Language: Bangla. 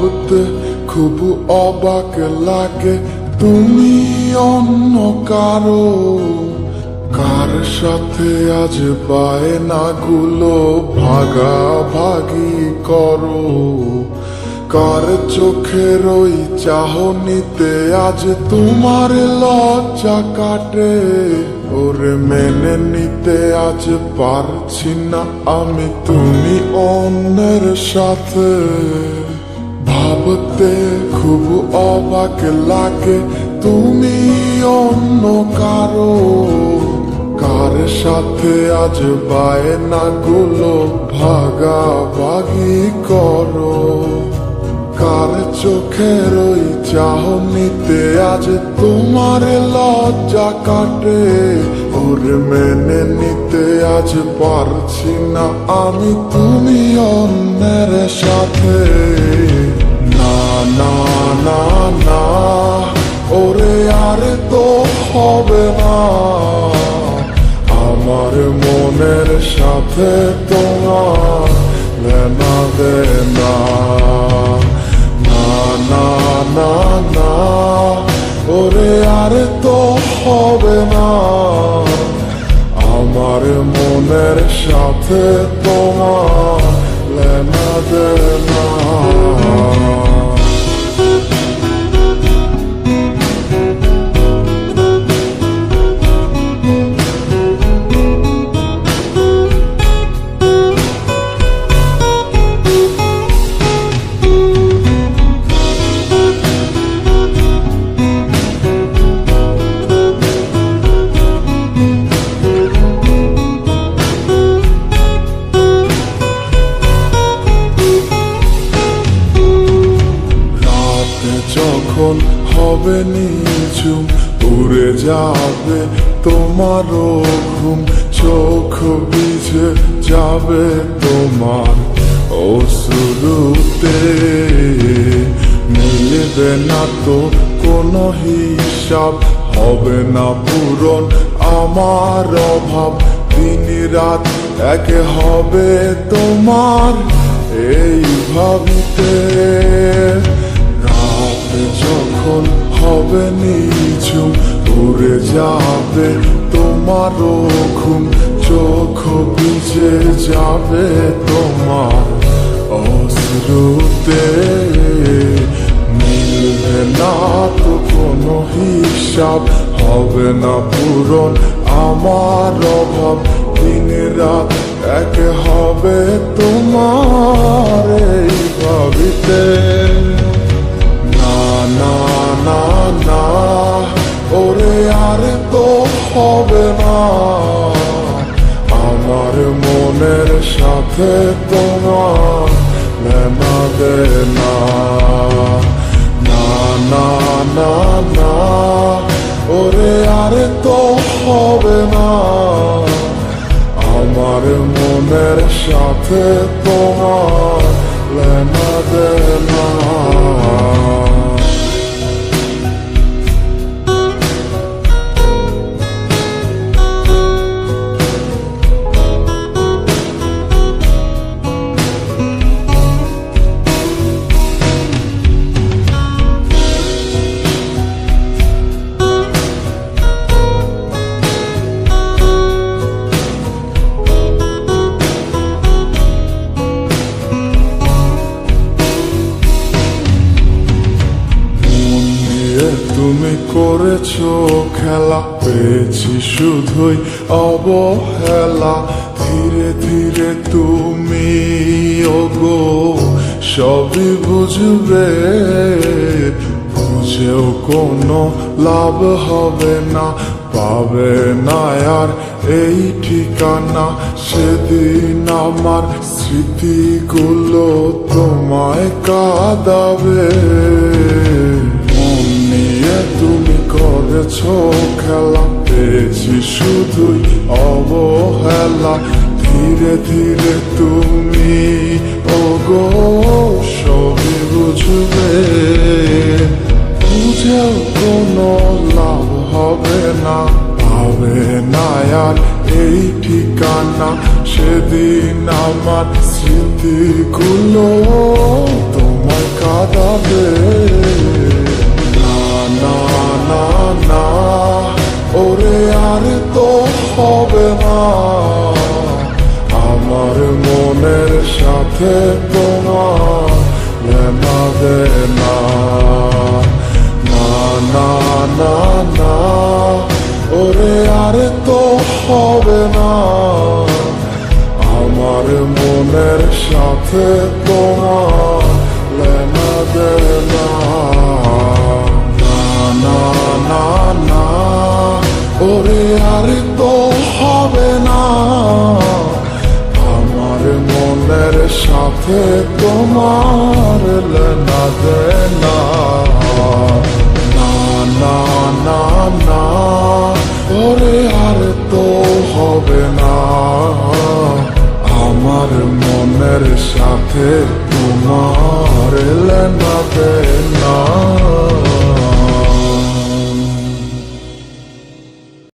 ভাবতে খুব অবাক লাগে তুমি অন্য কারো, কার সাথে আজ বায়নাগুলো ভাগাভাগি করো, কার চোখের ওই চাহনিতে আজ তোমার লজ্জা কাটে। ওরে মেনে নিতে আজ পারছি না আমি তুমি অন্যের সাথে, ভাবতে খুব অবাক লাগে তুমি অন্য কারো, কার সাথে আজ বায়নাগুলো ভাগাভাগি করো, কার চোখের ওই চাহনিতে আজ তোমার লজ্জা কাটে। ওরে মেনে নিতে আজ পারছি না আমি তুমি অন্যের সাথে। না না না না ওরে আর তো হবে না, আমার মনের সাথে তোমার লেনা দেনা। না না না না ওরে আর তো হবে না, আমার মনের সাথে তোমার লেনা দেনা। যখন হবে নিঝুম উড়ে যাবে তোমারও ঘুম, চোখ ভিজে যাবে তোমার অশ্রুতে, মিলবে না তো কোনো হিসাব, হবে না পূরণ আমার অভাব, দিন রাত এক হবে তোমার এই ভাবিতে। যখন হবে নিঝুম উড়ে যাবে তোমারও ঘুম, চোখ ভিজে যাবে তোমার অশ্রুতে, মিলবে না তো কোনো হিসাব, হবে না পূরণ আমার অভাব, দিন রাত এক হবে তোমার এই ভাবিতে। না না না ওরে আর তো হবে না, আমার মনের সাথে তোমার লেনা দেনা। না না না না ওরে আর তো হবে না, আমার মনের সাথে তোমার লেনা দেনা। তুমি করেছো খেলা, পেয়েছি শুধুই অবহেলা, ধীরে ধীরে তুমি ওগো সবই বুঝবে, বুঝেও কোনো লাভ হবে না, পাবে না আর এই ঠিকানা। সেদিন আমার স্মৃতিগুলো তোমায় কাঁদাবে, তুমি করেছো খেলা, পেয়েছি শুধুই অবহেলা, ধীরে ধীরে তুমি ওগো সবই বুঝবে, বুঝেও কোনো লাভ হবে না, পাবে না আর এই ঠিকানা। সেদিন আমার স্মৃতিগুলো তোমায় কাঁদা রে না না না না ওরে আর তো হবে না আমার মনের সাথে তোমার লেনা দেনা না না না না ওরে আর তো হবে না আমার মনের সাথে তোমার লেনা দেনা না না না না ওরে আর তো হবে না আমার মনের সাথে তোমার লেনা দেনা না না না না ওরে আর তো হবে না আমার মনের সাথে তোমার লেনা দেনা